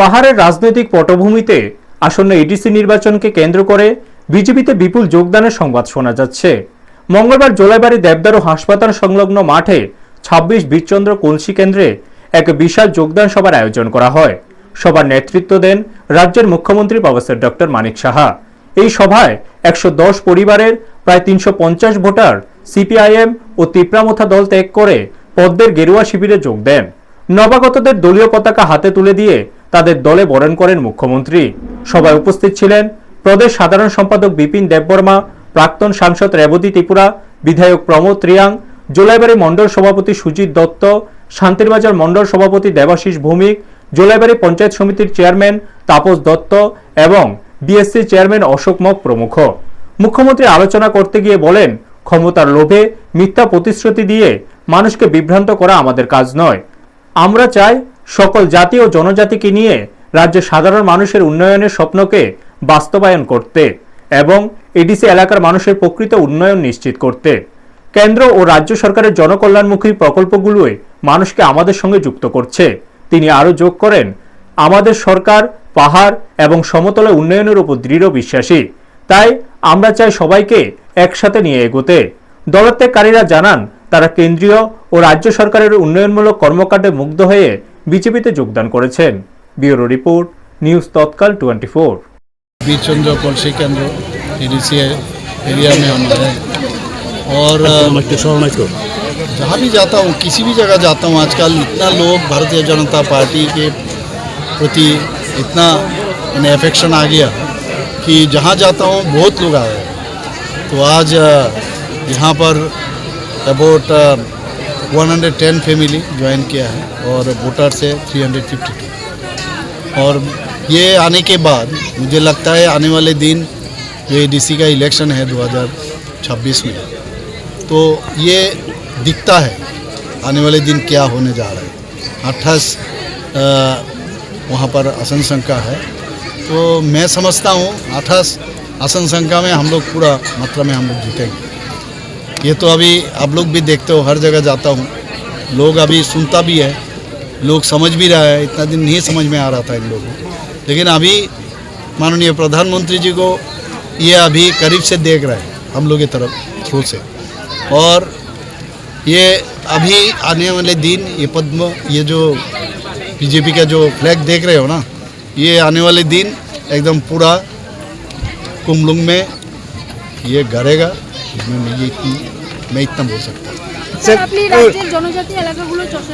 পাহাড়ের রাজনৈতিক পটভূমিতে আসন্ন এডিসি নির্বাচনকে কেন্দ্র করে বিজেপিতে বিপুল যোগদানের সংবাদ শোনা যাচ্ছে। মঙ্গলবার জোলাইবাড়ি দেবদারু হাসপাতাল সংলগ্ন মাঠে ২৬ বীরচন্দ্র কলসি কেন্দ্রে এক বিশাল যোগদান সভার আয়োজন করা হয়। সভার নেতৃত্ব দেন রাজ্যের মুখ্যমন্ত্রী প্রফেসর ডক্টর মানিক সাহা। এই সভায় ১১০ পরিবারের প্রায় ৩৫০ ভোটার সিপিআইএম ও তিপ্রামথা দল ত্যাগ করে পদ্মের গেরুয়া শিবিরে যোগ দেন। নবাগতদের দলীয় পতাকা হাতে তুলে দিয়ে তাদের দলে বরণ করেন মুখ্যমন্ত্রী। সভায় উপস্থিত ছিলেন প্রদেশ সাধারণ সম্পাদক বিপিন দেববর্মা, প্রাক্তন সাংসদ রেবতী ত্রিপুরা, বিধায়ক প্রমোদ রিয়াং, জোলাইবাড়ি মণ্ডল সভাপতি সুজিত দত্ত, শান্তিরবাজার মণ্ডল সভাপতি দেবাশিস ভৌমিক, জোলাইবাড়ি পঞ্চায়েত সমিতির চেয়ারম্যান তাপস দত্ত এবং বিএসসি চেয়ারম্যান অশোক মগ প্রমুখ। মুখ্যমন্ত্রী আলোচনা করতে গিয়ে বলেন, ক্ষমতার লোভে মিথ্যা প্রতিশ্রুতি দিয়ে মানুষকে বিভ্রান্ত করা আমাদের কাজ নয়। আমরা চাই সকল জাতি ও জনজাতিকে নিয়ে রাজ্যের সাধারণ মানুষের উন্নয়নের স্বপ্নকে বাস্তবায়ন করতে এবং এডিসি এলাকার মানুষের প্রকৃত উন্নয়ন নিশ্চিত করতে। কেন্দ্র ও রাজ্য সরকারের জনকল্যাণমুখী প্রকল্পগুলোই মানুষকে আমাদের সঙ্গে যুক্ত করছে। তিনি আরও যোগ করেন, আমাদের সরকার পাহাড় এবং সমতলে উন্নয়নের উপর দৃঢ় বিশ্বাসী। তাই আমরা চাই সবাইকে একসাথে নিয়ে এগোতে। দলত্যাগকারীরা জানান, তারা কেন্দ্রীয় ও রাজ্য সরকারের উন্নয়নমূলক কর্মকাণ্ডে মুগ্ধ হয়ে বিজেপিতে যোগদান করেছেন। ব্যুরো রিপোর্ট, নিউজ তৎকাল 24। बीरचंद्र कलसी केंद्र एडीसी एरिया में हम हैं और जहाँ भी जाता हूँ, किसी भी जगह जाता हूँ, आजकल इतना लोग भारतीय जनता पार्टी के प्रति इतना एफेक्शन आ गया कि जहाँ जाता हूँ बहुत लोग आए हैं। तो आज यहाँ पर अबाउट 110 फैमिली ज्वाइन किया है और वोटर से 352 और ये आने के बाद मुझे लगता है आने वाले दिन जो एडीसी का इलेक्शन है 2026 में, तो ये दिखता है आने वाले दिन क्या होने जा रहा है। 28 वहाँ पर आसन संख्या है, तो मैं समझता हूँ 28 आसन संख्या में हम लोग पूरा मात्रा में हम लोग जीतेंगे। ये तो अभी आप लोग भी देखते हो, हर जगह जाता हूँ, लोग अभी सुनता भी है, लोग समझ भी रहा है। इतना दिन नहीं समझ में आ रहा था इन लोगों को, लेकिन अभी माननीय प्रधानमंत्री जी को ये अभी करीब से देख रहे हैं हम लोग की तरफ थ्रू से। और ये अभी आने वाले दिन ये पद्म, ये जो बीजेपी का जो फ्लैग देख रहे हो ना, ये आने वाले दिन एकदम पूरा कुंभलुंग में ये गरेगा। इसमें मैं इतना बोल सकता हूँ। আপনি রাজ্যের জনজাতি এলাকাগুলো চষে